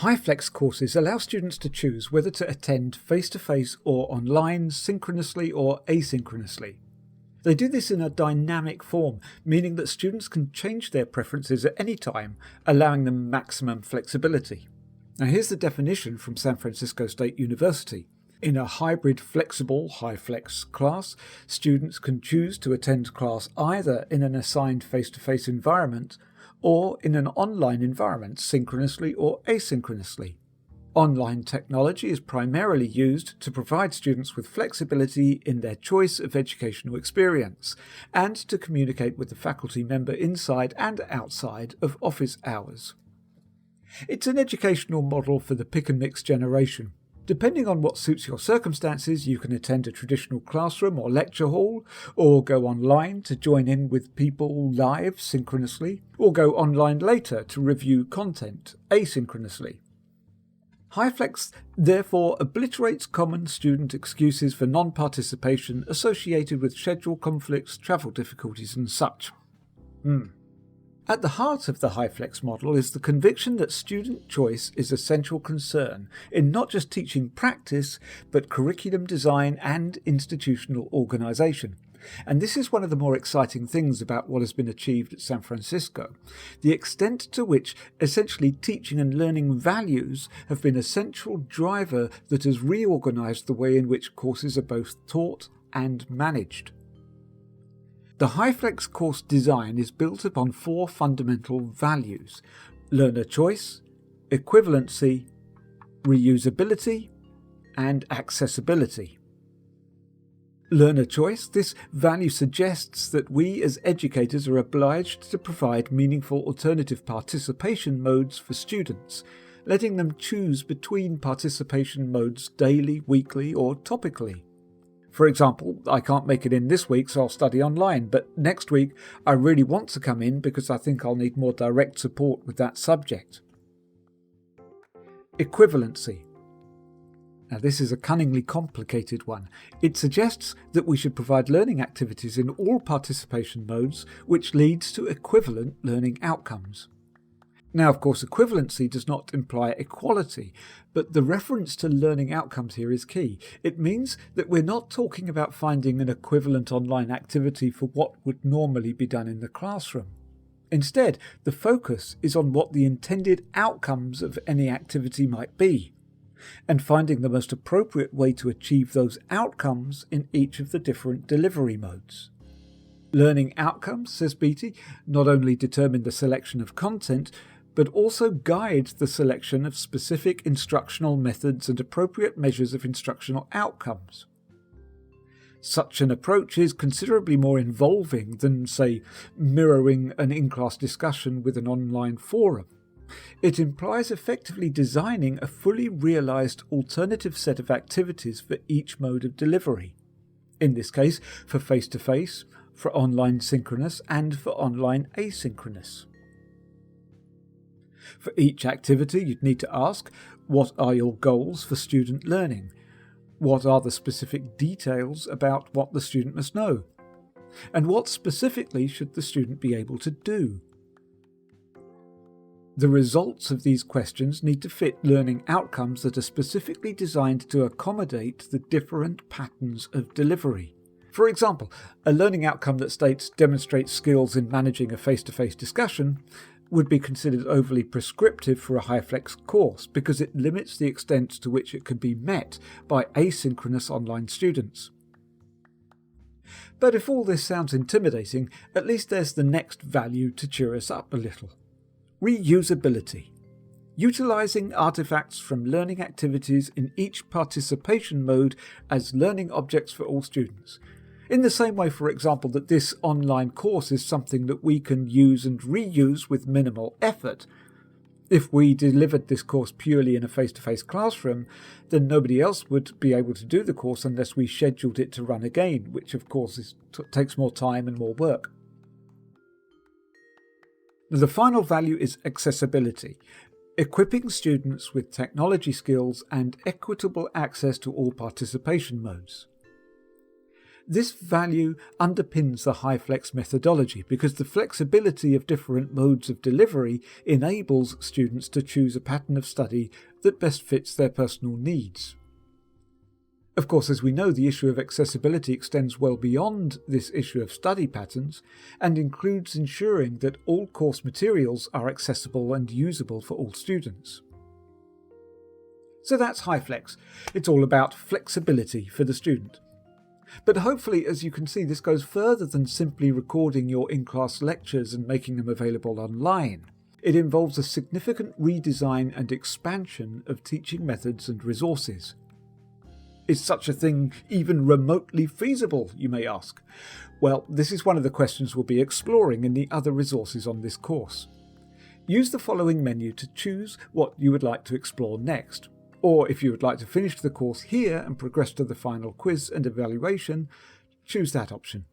Hyflex courses allow students to choose whether to attend face-to-face or online, synchronously or asynchronously. They do this in a dynamic form, meaning that students can change their preferences at any time, allowing them maximum flexibility. Now here's the definition from San Francisco State University. In a hybrid flexible Hyflex class, students can choose to attend class either in an assigned face-to-face environment or in an online environment, synchronously or asynchronously. Online technology is primarily used to provide students with flexibility in their choice of educational experience and to communicate with the faculty member inside and outside of office hours. It's an educational model for the pick-and-mix generation. Depending on what suits your circumstances, you can attend a traditional classroom or lecture hall, or go online to join in with people live synchronously, or go online later to review content asynchronously. Hyflex therefore obliterates common student excuses for non-participation associated with schedule conflicts, travel difficulties and such. At the heart of the Hyflex model is the conviction that student choice is a central concern in not just teaching practice, but curriculum design and institutional organisation. And this is one of the more exciting things about what has been achieved at San Francisco, the extent to which essentially teaching and learning values have been a central driver that has reorganised the way in which courses are both taught and managed. The Hyflex course design is built upon four fundamental values: learner choice, equivalency, reusability, and accessibility. Learner choice. This value suggests that we as educators are obliged to provide meaningful alternative participation modes for students, letting them choose between participation modes daily, weekly, or topically. For example, I can't make it in this week, so I'll study online, but next week I really want to come in because I think I'll need more direct support with that subject. Equivalency. Now this is a cunningly complicated one. It suggests that we should provide learning activities in all participation modes, which leads to equivalent learning outcomes. Now, of course, equivalency does not imply equality, but the reference to learning outcomes here is key. It means that we're not talking about finding an equivalent online activity for what would normally be done in the classroom. Instead, the focus is on what the intended outcomes of any activity might be, and finding the most appropriate way to achieve those outcomes in each of the different delivery modes. Learning outcomes, says Beattie, not only determine the selection of content, but also guide the selection of specific instructional methods and appropriate measures of instructional outcomes. Such an approach is considerably more involving than, say, mirroring an in-class discussion with an online forum. It implies effectively designing a fully realised alternative set of activities for each mode of delivery. In this case, for face-to-face, for online synchronous, and for online asynchronous. For each activity, you'd need to ask, what are your goals for student learning? What are the specific details about what the student must know? And what specifically should the student be able to do? The results of these questions need to fit learning outcomes that are specifically designed to accommodate the different patterns of delivery. For example, a learning outcome that states demonstrate skills in managing a face-to-face discussion would be considered overly prescriptive for a Hyflex course because it limits the extent to which it can be met by asynchronous online students. But if all this sounds intimidating, at least there's the next value to cheer us up a little. Reusability. Utilising artefacts from learning activities in each participation mode as learning objects for all students. In the same way, for example, that this online course is something that we can use and reuse with minimal effort. If we delivered this course purely in a face-to-face classroom, then nobody else would be able to do the course unless we scheduled it to run again, which of course takes more time and more work. The final value is accessibility, equipping students with technology skills and equitable access to all participation modes. This value underpins the Hyflex methodology because the flexibility of different modes of delivery enables students to choose a pattern of study that best fits their personal needs. Of course, as we know, the issue of accessibility extends well beyond this issue of study patterns and includes ensuring that all course materials are accessible and usable for all students. So that's Hyflex. It's all about flexibility for the student. But hopefully, as you can see, this goes further than simply recording your in-class lectures and making them available online. It involves a significant redesign and expansion of teaching methods and resources. Is such a thing even remotely feasible, you may ask? Well, this is one of the questions we'll be exploring in the other resources on this course. Use the following menu to choose what you would like to explore next. Or if you would like to finish the course here and progress to the final quiz and evaluation, choose that option.